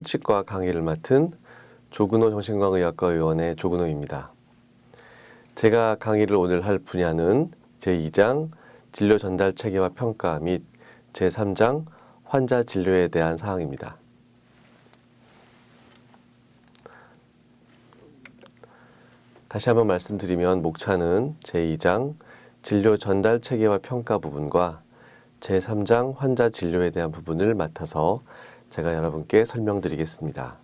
치과 강의를 맡은 조근호 정신건강의학과 의원의 조근호입니다. 제가 강의를 오늘 할 분야는 제2장 진료 전달 체계와 평가 및 제3장 환자 진료에 대한 사항입니다. 다시 한번 말씀드리면 목차는 제2장 진료 전달 체계와 평가 부분과 제3장 환자 진료에 대한 부분을 맡아서 제가 여러분께 설명드리겠습니다.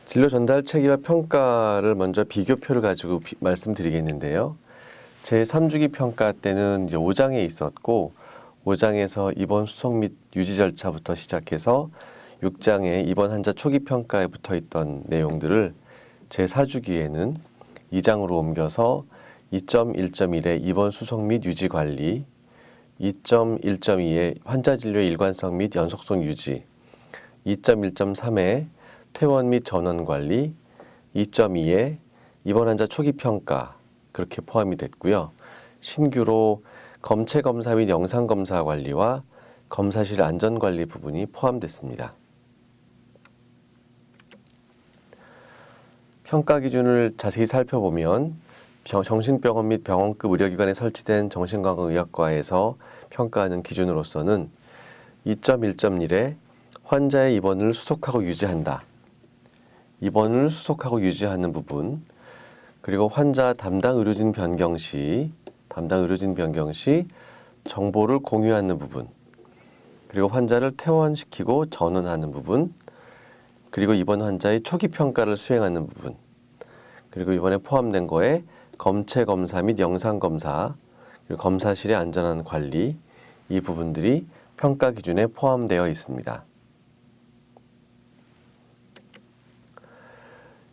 진료 전달 체계와 평가를 먼저 비교표를 가지고 말씀드리겠는데요. 제3주기 평가 때는 이제 5장에 있었고 5장에서 입원 수속 및 유지 절차부터 시작해서 6장에 입원 환자 초기 평가에 붙어 있던 내용들을 제4주기에는 2장으로 옮겨서 2.1.1의 입원 수속 및 유지 관리, 2.1.2의 환자 진료의 일관성 및 연속성 유지, 2.1.3의 퇴원 및 전원 관리, 2.2의 입원 환자 초기 평가 그렇게 포함이 됐고요. 신규로 검체 검사 및 영상 검사 관리와 검사실 안전 관리 부분이 포함됐습니다. 평가 기준을 자세히 살펴보면 정신병원 및 병원급 의료기관에 설치된 정신건강의학과에서 평가하는 기준으로서는 2.1.1에 환자의 입원을 수속하고 유지한다. 입원을 수속하고 유지하는 부분, 그리고 환자 담당 의료진 변경 시 정보를 공유하는 부분, 그리고 환자를 퇴원시키고 전원하는 부분, 그리고 입원 환자의 초기 평가를 수행하는 부분, 그리고 이번에 포함된 거에 검체 검사 및 영상 검사, 그리고 검사실의 안전한 관리, 이 부분들이 평가 기준에 포함되어 있습니다.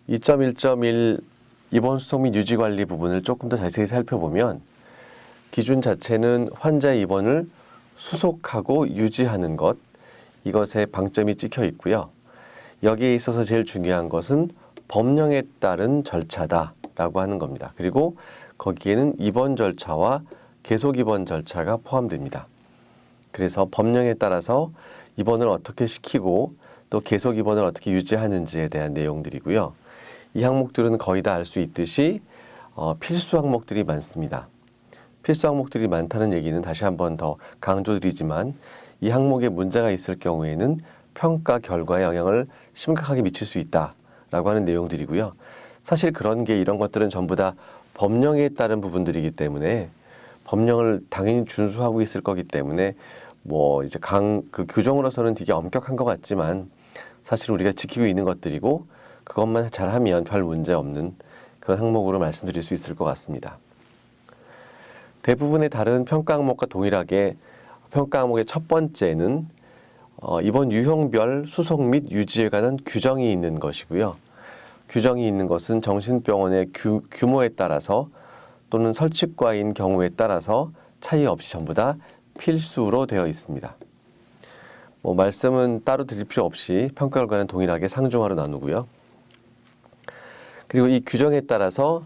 2.1.1 입원 수속 및 유지 관리 부분을 조금 더 자세히 살펴보면 기준 자체는 환자의 입원을 수속하고 유지하는 것, 이것에 방점이 찍혀 있고요. 여기에 있어서 제일 중요한 것은 법령에 따른 절차다라고 하는 겁니다. 그리고 거기에는 입원 절차와 계속 입원 절차가 포함됩니다. 그래서 법령에 따라서 입원을 어떻게 시키고 또 계속 입원을 어떻게 유지하는지에 대한 내용들이고요. 이 항목들은 거의 다 알 수 있듯이 필수 항목들이 많습니다. 필수 항목들이 많다는 얘기는 다시 한번 더 강조드리지만 이 항목에 문제가 있을 경우에는 평가 결과에 영향을 심각하게 미칠 수 있다라고 하는 내용들이고요. 사실 이런 것들은 전부 다 법령에 따른 부분들이기 때문에 법령을 당연히 준수하고 있을 거기 때문에 이제 그 규정으로서는 되게 엄격한 것 같지만 사실 우리가 지키고 있는 것들이고 그것만 잘하면 별 문제 없는 그런 항목으로 말씀드릴 수 있을 것 같습니다. 대부분의 다른 평가 항목과 동일하게 평가 항목의 첫 번째는 입원 유형별 수속 및 유지에 관한 규정이 있는 것이고요. 규정이 있는 것은 정신병원의 규모에 따라서 또는 설치과인 경우에 따라서 차이 없이 전부 다 필수로 되어 있습니다. 말씀은 따로 드릴 필요 없이 평가 결과는 동일하게 상중하로 나누고요. 그리고 이 규정에 따라서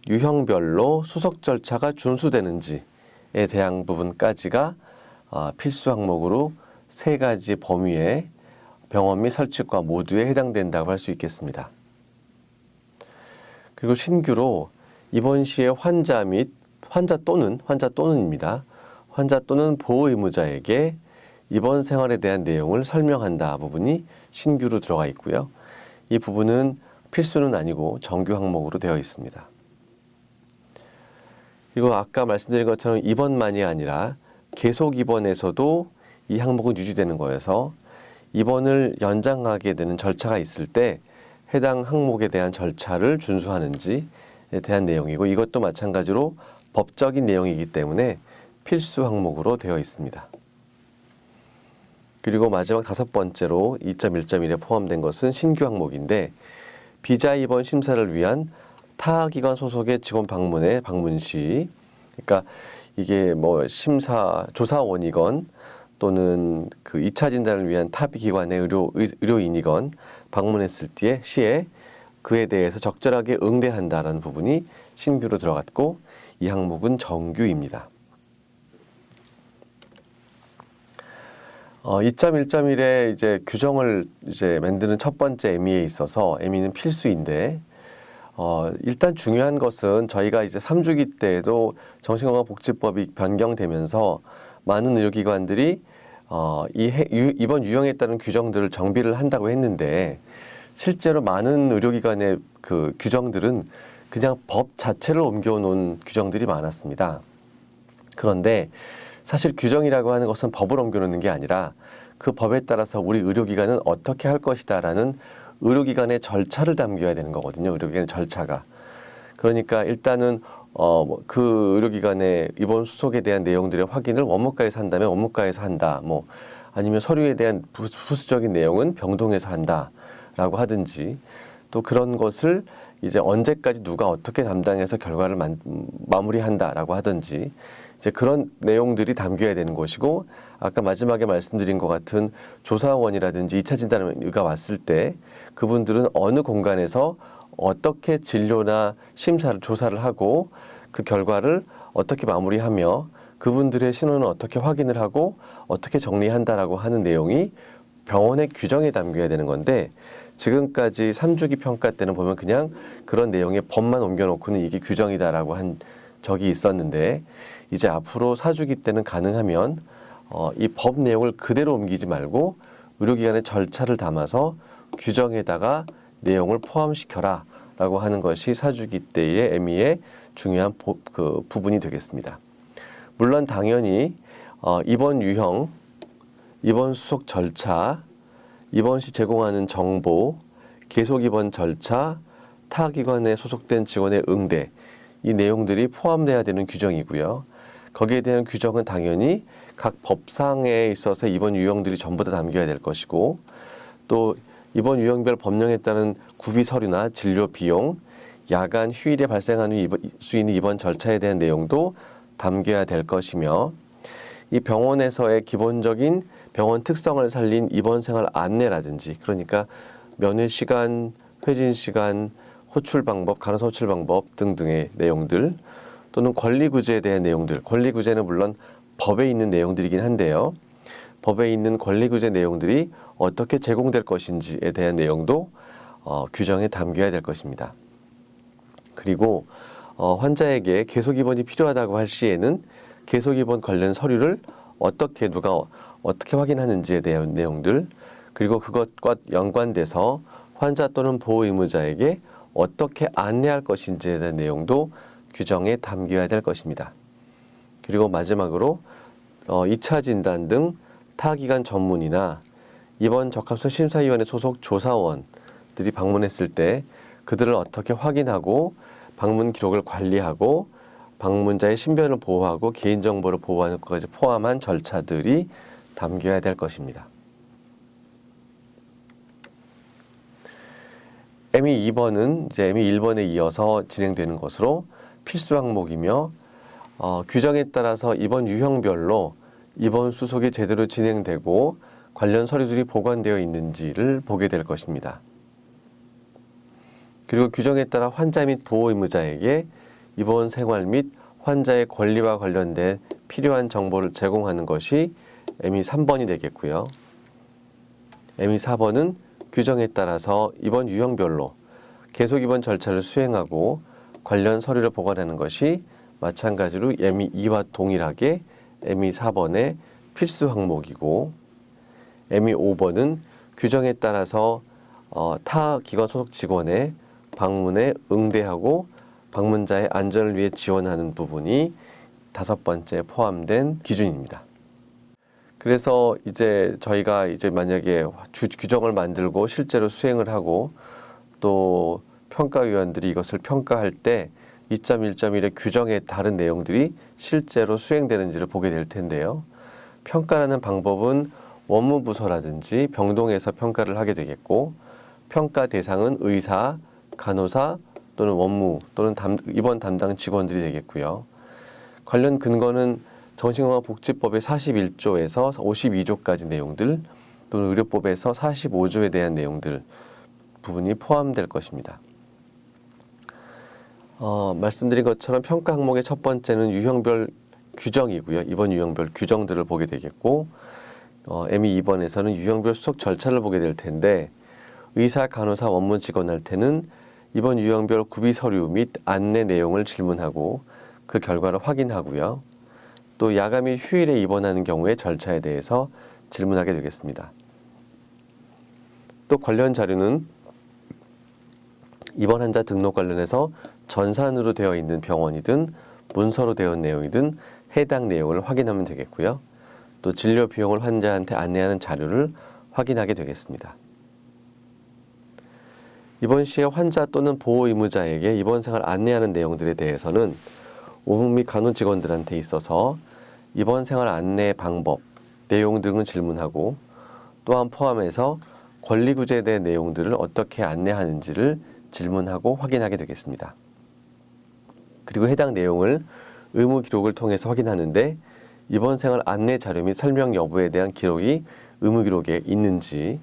유형별로 수속 절차가 준수되는지에 대한 부분까지가 필수 항목으로 3가지 범위에 병원 및 설치과 모두에 해당된다고 할 수 있겠습니다. 그리고 신규로 입원 시에 환자 또는입니다. 환자 또는 보호 의무자에게 입원 생활에 대한 내용을 설명한다 부분이 신규로 들어가 있고요. 이 부분은 필수는 아니고 정규 항목으로 되어 있습니다. 그리고 아까 말씀드린 것처럼 입원만이 아니라 계속 입원에서도 이 항목은 유지되는 거여서 입원을 연장하게 되는 절차가 있을 때 해당 항목에 대한 절차를 준수하는지에 대한 내용이고 이것도 마찬가지로 법적인 내용이기 때문에 필수 항목으로 되어 있습니다. 그리고 마지막 5번째로 2.1.1에 포함된 것은 신규 항목인데 비자 입원 심사를 위한 타 기관 소속의 직원 방문 시, 그러니까 이게 조사원이건 또는 그 2차 진단을 위한 타 기관의 의료인이건 방문했을 시에 그에 대해서 적절하게 응대한다라는 부분이 신규로 들어갔고 이 항목은 정규입니다. 2.1.1의 이제 규정을 이제 만드는 첫 번째 M이에 있어서 M이는 필수인데, 일단 중요한 것은 저희가 이제 3주기 때에도 정신건강복지법이 변경되면서 많은 의료기관들이 이번 유형에 따른 규정들을 정비를 한다고 했는데, 실제로 많은 의료기관의 그 규정들은 그냥 법 자체를 옮겨놓은 규정들이 많았습니다. 그런데 사실 규정이라고 하는 것은 법을 옮겨놓는 게 아니라 그 법에 따라서 우리 의료기관은 어떻게 할 것이다라는 의료기관의 절차를 담겨야 되는 거거든요. 의료기관의 절차가. 그러니까 일단은 그 의료기관의 입원 수속에 대한 내용들의 확인을 원무과에서 한다면 원무과에서 한다. 뭐 아니면 서류에 대한 부수적인 내용은 병동에서 한다라고 하든지, 또 그런 것을 이제 언제까지 누가 어떻게 담당해서 결과를 마무리한다라고 하든지, 이제 그런 내용들이 담겨야 되는 것이고, 아까 마지막에 말씀드린 것 같은 조사원이라든지 2차 진단의가 왔을 때 그분들은 어느 공간에서 어떻게 진료나 심사를 조사를 하고 그 결과를 어떻게 마무리하며 그분들의 신원을 어떻게 확인을 하고 어떻게 정리한다라고 하는 내용이 병원의 규정에 담겨야 되는 건데, 지금까지 3주기 평가 때는 보면 그냥 그런 내용의 법만 옮겨놓고는 이게 규정이다라고 한 적이 있었는데, 이제 앞으로 4주기 때는 가능하면 이 법 내용을 그대로 옮기지 말고 의료기관의 절차를 담아서 규정에다가 내용을 포함시켜라 라고 하는 것이 4주기 때의 M이의 중요한 부분이 되겠습니다. 물론 당연히 입원 유형, 입원 수속 절차, 입원 시 제공하는 정보, 계속 입원 절차, 타 기관에 소속된 직원의 응대, 이 내용들이 포함돼야 되는 규정이고요. 거기에 대한 규정은 당연히 각 법상에 있어서 입원 유형들이 전부 다 담겨야 될 것이고, 또 입원 유형별 법령에 따른 구비 서류나 진료 비용, 야간 휴일에 발생하는 수 있는 입원 절차에 대한 내용도 담겨야 될 것이며, 이 병원에서의 기본적인 병원 특성을 살린 입원 생활 안내라든지, 그러니까 면회 시간, 회진 시간, 호출 방법, 간호사 호출 방법 등등의 내용들, 또는 권리 구제에 대한 내용들, 권리 구제는 물론 법에 있는 내용들이긴 한데요. 법에 있는 권리 구제 내용들이 어떻게 제공될 것인지에 대한 내용도 규정에 담겨야 될 것입니다. 그리고 환자에게 계속 입원이 필요하다고 할 시에는 계속 입원 관련 서류를 누가 어떻게 확인하는지에 대한 내용들, 그리고 그것과 연관돼서 환자 또는 보호 의무자에게 어떻게 안내할 것인지에 대한 내용도 규정에 담겨야 될 것입니다. 그리고 마지막으로 2차 진단 등 타기관 전문이나 입원 적합성 심사위원회 소속 조사원들이 방문했을 때 그들을 어떻게 확인하고 방문 기록을 관리하고 방문자의 신변을 보호하고 개인정보를 보호하는 것까지 포함한 절차들이 담겨야 될 것입니다. ME 2번은 이제 ME 1번에 이어서 진행되는 것으로 필수 항목이며, 규정에 따라서 입원 유형별로 입원 수속이 제대로 진행되고 관련 서류들이 보관되어 있는지를 보게 될 것입니다. 그리고 규정에 따라 환자 및 보호 의무자에게 입원 생활 및 환자의 권리와 관련된 필요한 정보를 제공하는 것이 ME 3번이 되겠고요. ME 4번은 규정에 따라서 입원 유형별로 계속 입원 절차를 수행하고 관련 서류를 보관하는 것이 마찬가지로 ME 2와 동일하게 ME 4번의 필수 항목이고, ME 5번은 규정에 따라서 타 기관 소속 직원의 방문에 응대하고 방문자의 안전을 위해 지원하는 부분이 5번째 포함된 기준입니다. 그래서 이제 저희가 이제 만약에 규정을 만들고 실제로 수행을 하고 또 평가위원들이 이것을 평가할 때 2.1.1의 규정에 다른 내용들이 실제로 수행되는지를 보게 될 텐데요. 평가라는 방법은 원무부서라든지 병동에서 평가를 하게 되겠고, 평가 대상은 의사, 간호사 또는 원무 또는 입원 담당 직원들이 되겠고요. 관련 근거는 정신건강복지법의 41조에서 52조까지 내용들, 또는 의료법에서 45조에 대한 내용들 부분이 포함될 것입니다. 말씀드린 것처럼 평가 항목의 첫 번째는 유형별 규정이고요. 입원 유형별 규정들을 보게 되겠고, ME 2번에서는 유형별 수속 절차를 보게 될 텐데 의사, 간호사, 원무 직원한테는 이번 유형별 구비 서류 및 안내 내용을 질문하고 그 결과를 확인하고요. 또 야간 및 휴일에 입원하는 경우의 절차에 대해서 질문하게 되겠습니다. 또 관련 자료는 입원 환자 등록 관련해서 전산으로 되어 있는 병원이든 문서로 되어 있는 내용이든 해당 내용을 확인하면 되겠고요. 또 진료 비용을 환자한테 안내하는 자료를 확인하게 되겠습니다. 입원 시에 환자 또는 보호 의무자에게 입원 생활 안내하는 내용들에 대해서는 오무 및 간호 직원들한테 있어서 입원 생활 안내 방법, 내용 등을 질문하고 또한 포함해서 권리구제에 대한 내용들을 어떻게 안내하는지를 질문하고 확인하게 되겠습니다. 그리고 해당 내용을 의무 기록을 통해서 확인하는데 입원 생활 안내 자료 및 설명 여부에 대한 기록이 의무 기록에 있는지,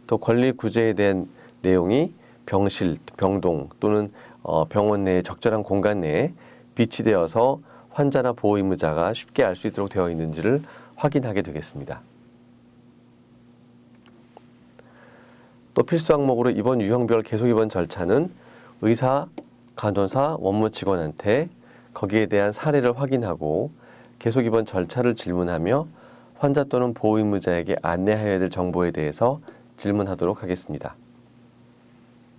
또 권리 구제에 대한 내용이 병실, 병동 또는 병원 내에 적절한 공간 내에 비치되어서 환자나 보호 의무자가 쉽게 알 수 있도록 되어 있는지를 확인하게 되겠습니다. 또 필수 항목으로 입원 유형별 계속 입원 절차는 의사, 간호사, 원무 직원한테 거기에 대한 사례를 확인하고 계속 입원 절차를 질문하며 환자 또는 보호 의무자에게 안내해야 될 정보에 대해서 질문하도록 하겠습니다.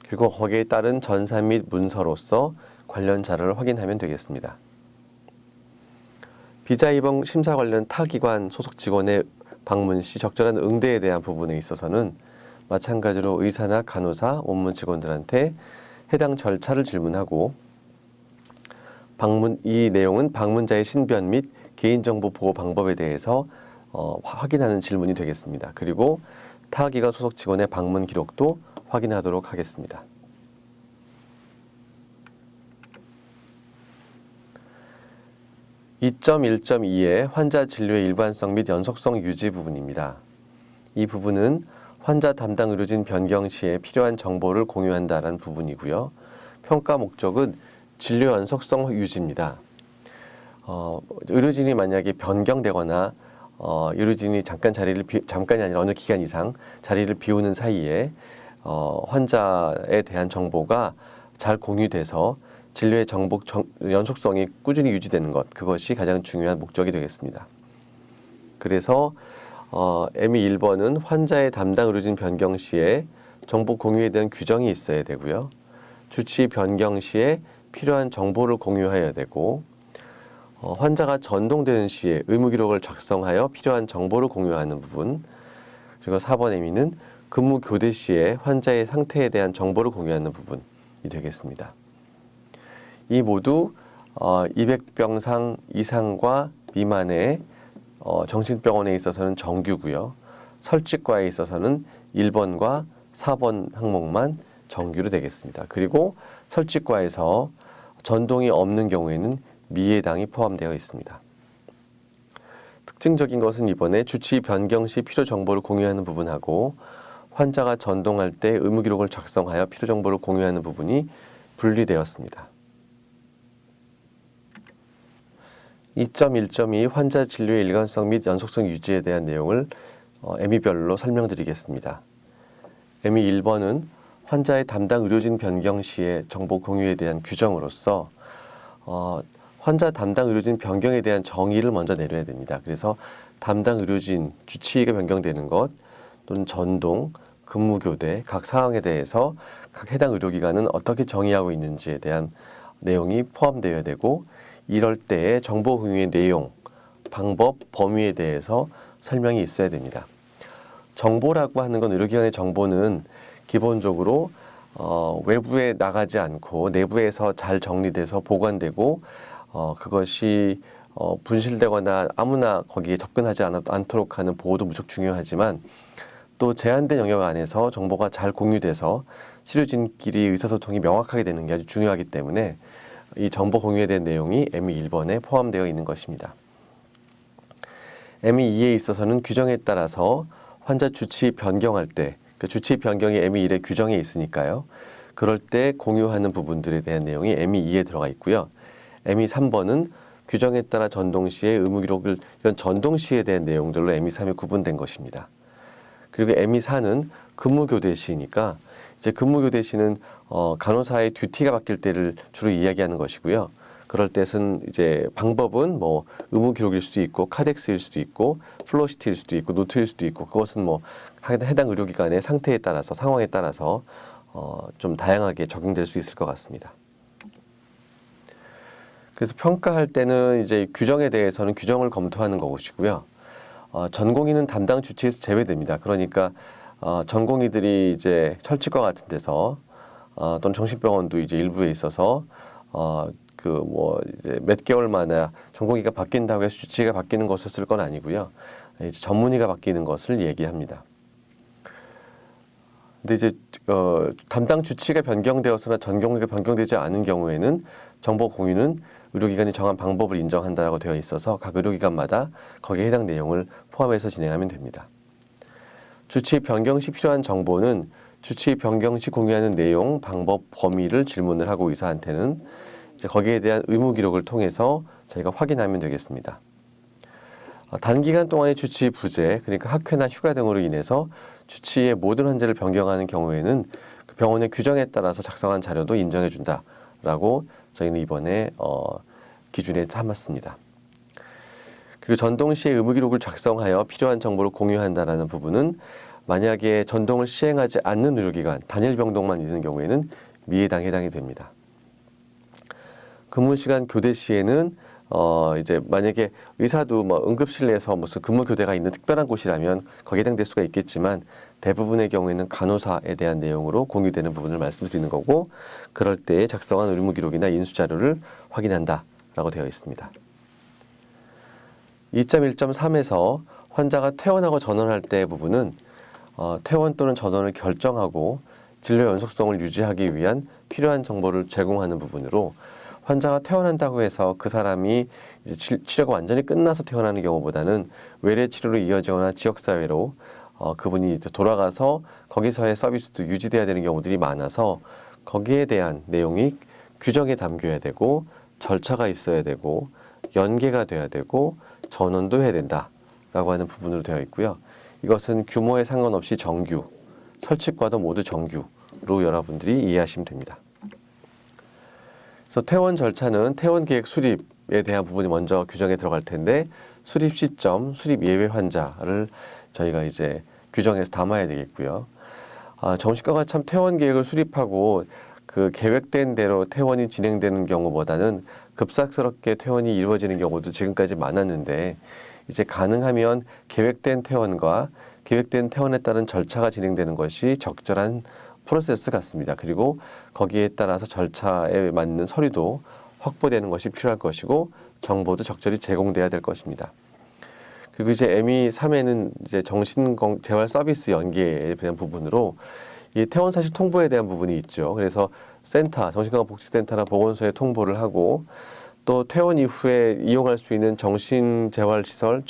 그리고 거기에 따른 전산 및 문서로서 관련 자료를 확인하면 되겠습니다. 비자 입원 심사 관련 타 기관 소속 직원의 방문 시 적절한 응대에 대한 부분에 있어서는 마찬가지로 의사나 간호사, 원무 직원들한테 해당 절차를 질문하고 이 내용은 방문자의 신변 및 개인정보 보호 방법에 대해서 확인하는 질문이 되겠습니다. 그리고 타 기관 소속 직원의 방문 기록도 확인하도록 하겠습니다. (2.1.2의) 환자 진료의 일관성 및 연속성 유지 부분입니다. 이 부분은 환자 담당 의료진 변경 시에 필요한 정보를 공유한다는 부분이고요. 평가 목적은 진료 연속성 유지입니다. 의료진이 만약에 변경되거나 의료진이 잠깐이 아니라 어느 기간 이상 자리를 비우는 사이에 환자에 대한 정보가 잘 공유돼서 진료의 연속성이 꾸준히 유지되는 것, 그것이 가장 중요한 목적이 되겠습니다. 그래서 ME 1번은 환자의 담당 의료진 변경 시에 정보 공유에 대한 규정이 있어야 되고요. 주치 변경 시에 필요한 정보를 공유해야 되고 환자가 전동되는 시에 의무 기록을 작성하여 필요한 정보를 공유하는 부분, 그리고 4번 ME는 근무 교대 시에 환자의 상태에 대한 정보를 공유하는 부분이 되겠습니다. 이 모두 200병상 이상과 미만의 정신병원에 있어서는 정규고요. 설치과에 있어서는 1번과 4번 항목만 정규로 되겠습니다. 그리고 설치과에서 전동이 없는 경우에는 미해당이 포함되어 있습니다. 특징적인 것은 이번에 주치 변경 시 필요 정보를 공유하는 부분하고 환자가 전동할 때 의무 기록을 작성하여 필요 정보를 공유하는 부분이 분리되었습니다. 2.1.2 환자 진료의 일관성 및 연속성 유지에 대한 내용을 ME별로 설명드리겠습니다. ME 1번은 환자의 담당 의료진 변경 시의 정보 공유에 대한 규정으로서 환자 담당 의료진 변경에 대한 정의를 먼저 내려야 됩니다. 그래서 담당 의료진 주치의가 변경되는 것 또는 전동, 근무교대 각 사항에 대해서 각 해당 의료기관은 어떻게 정의하고 있는지에 대한 내용이 포함되어야 되고 이럴 때의 정보 공유의 내용, 방법, 범위에 대해서 설명이 있어야 됩니다. 정보라고 하는 건 의료기관의 정보는 기본적으로 외부에 나가지 않고 내부에서 잘 정리돼서 보관되고 그것이 분실되거나 아무나 거기에 접근하지 않도록 하는 보호도 무척 중요하지만 또 제한된 영역 안에서 정보가 잘 공유돼서 치료진끼리 의사소통이 명확하게 되는 게 아주 중요하기 때문에 이 정보 공유에 대한 내용이 ME 1번에 포함되어 있는 것입니다. ME 2에 있어서는 규정에 따라서 환자 주치 변경할 때, 그 주치 변경이 ME 1의 규정에 있으니까요. 그럴 때 공유하는 부분들에 대한 내용이 ME 2에 들어가 있고요. ME 3번은 규정에 따라 전동 시의 의무 기록을 이런 전동 시에 대한 내용들로 ME3이 구분된 것입니다. 그리고 ME4는 근무교대 시니까 이제 근무교대 시는 간호사의 듀티가 바뀔 때를 주로 이야기하는 것이고요. 그럴 때는 이제 방법은 뭐 의무 기록일 수도 있고 카덱스일 수도 있고 플로시트일 수도 있고 노트일 수도 있고 그것은 뭐 해당 의료기관의 상태에 따라서 상황에 따라서 좀 다양하게 적용될 수 있을 것 같습니다. 그래서 평가할 때는 이제 규정에 대해서는 규정을 검토하는 것이고요. 전공의는 담당 주치에서 제외됩니다. 그러니까 전공의들이 이제 철치과 같은 데서 또는 정신병원도 이제 일부에 있어서 그 뭐 이제 몇 개월마다 전공의가 바뀐다고 해서 주치의가 바뀌는 것을 쓸 건 아니고요. 이제 전문의가 바뀌는 것을 얘기합니다. 근데 이제 담당 주치의가 변경되어서나 전공의가 변경되지 않은 경우에는 정보 공유는 의료기관이 정한 방법을 인정한다라고 되어 있어서 각 의료기관마다 거기에 해당 내용을 포함해서 진행하면 됩니다. 주치의 변경 시 필요한 정보는 주치의 변경 시 공유하는 내용, 방법, 범위를 질문을 하고 의사한테는 이제 거기에 대한 의무 기록을 통해서 저희가 확인하면 되겠습니다. 단기간 동안의 주치의 부재, 그러니까 학회나 휴가 등으로 인해서 주치의의 모든 환자를 변경하는 경우에는 그 병원의 규정에 따라서 작성한 자료도 인정해 준다라고 저희는 이번에 기준에 삼았습니다. 그리고 전동 시의 의무 기록을 작성하여 필요한 정보를 공유한다라는 부분은 만약에 전동을 시행하지 않는 의료기관, 단일 병동만 있는 경우에는 미해당에 해당이 됩니다. 근무 시간 교대 시에는 이제 만약에 의사도 뭐 응급실 내에서 무슨 근무 교대가 있는 특별한 곳이라면 거기에 해당될 수가 있겠지만 대부분의 경우에는 간호사에 대한 내용으로 공유되는 부분을 말씀드리는 거고 그럴 때 작성한 의무 기록이나 인수 자료를 확인한다라고 되어 있습니다. 2.1.3에서 환자가 퇴원하고 전원할 때 부분은 퇴원 또는 전원을 결정하고 진료 연속성을 유지하기 위한 필요한 정보를 제공하는 부분으로 환자가 퇴원한다고 해서 그 사람이 이제 치료가 완전히 끝나서 퇴원하는 경우보다는 외래 치료로 이어지거나 지역사회로 그분이 이제 돌아가서 거기서의 서비스도 유지돼야 되는 경우들이 많아서 거기에 대한 내용이 규정에 담겨야 되고 절차가 있어야 되고 연계가 돼야 되고 전원도 해야 된다라고 하는 부분으로 되어 있고요. 이것은 규모에 상관없이 정규, 설치과도 모두 정규로 여러분들이 이해하시면 됩니다. 그래서 퇴원 절차는 퇴원 계획 수립에 대한 부분이 먼저 규정에 들어갈 텐데 수립 시점, 수립 예외 환자를 저희가 이제 규정에서 담아야 되겠고요. 정신과가 참 퇴원 계획을 수립하고 그 계획된 대로 퇴원이 진행되는 경우보다는 급작스럽게 퇴원이 이루어지는 경우도 지금까지 많았는데 이제 가능하면 계획된 퇴원과 계획된 퇴원에 따른 절차가 진행되는 것이 적절한 프로세스 같습니다. 그리고 거기에 따라서 절차에 맞는 서류도 확보되는 것이 필요할 것이고 정보도 적절히 제공돼야 될 것입니다. 그리고 이제 ME3에는 이제 정신재활 서비스 연계에 대한 부분으로 이 퇴원 사실 통보에 대한 부분이 있죠. 그래서 센터, 정신건강복지센터나 보건소에 통보를 하고 또 퇴원 이후에 이용할 수 있는 정신재활시설,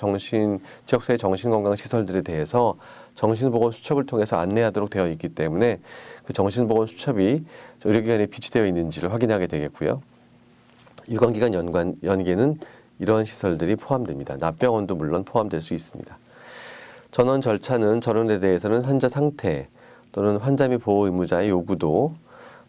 지역사회 정신건강시설들에 대해서 정신보건 수첩을 통해서 안내하도록 되어 있기 때문에 그 정신보건 수첩이 의료기관에 비치되어 있는지를 확인하게 되겠고요. 유관기관 연계는 이러한 시설들이 포함됩니다. 납병원도 물론 포함될 수 있습니다. 전원 절차는 전원에 대해서는 환자 상태 또는 환자 및 보호 의무자의 요구도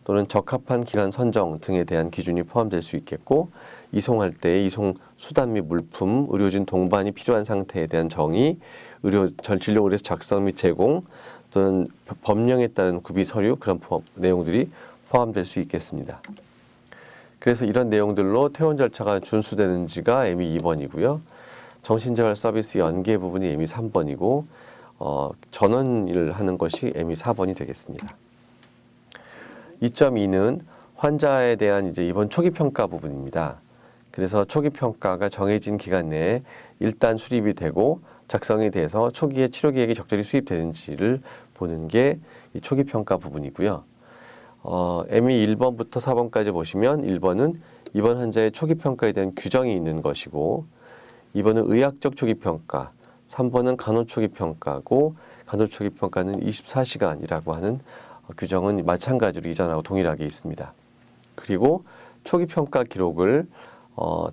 또는 적합한 기관 선정 등에 대한 기준이 포함될 수 있겠고 이송할 때 이송 수단 및 물품, 의료진 동반이 필요한 상태에 대한 정의, 진료 의뢰서 작성 및 제공 또는 법령에 따른 구비 서류 그런 내용들이 포함될 수 있겠습니다. 그래서 이런 내용들로 퇴원 절차가 준수되는지가 ME2번이고요. 정신재활 서비스 연계 부분이 ME3번이고 전원을 하는 것이 ME4번이 되겠습니다. 2.2는 환자에 대한 이제 입원 초기 평가 부분입니다. 그래서 초기 평가가 정해진 기간 내에 일단 수립이 되고 작성이 돼서 초기에 치료 계획이 적절히 수립되는지를 보는 게 이 초기 평가 부분이고요. ME 1번부터 4번까지 보시면 1번은 입원 환자의 초기 평가에 대한 규정이 있는 것이고 2번은 의학적 초기 평가, 3번은 간호 초기 평가고 간호 초기 평가는 24시간이라고 하는 규정은 마찬가지로 이전하고 동일하게 있습니다. 그리고 초기 평가 기록을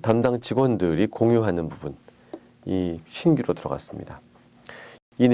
담당 직원들이 공유하는 부분이 신규로 들어갔습니다. 이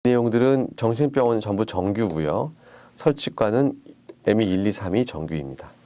내용들은 정신병원은 전부 정규고요. 설치과는 ME 1, 2, 3이 정규입니다.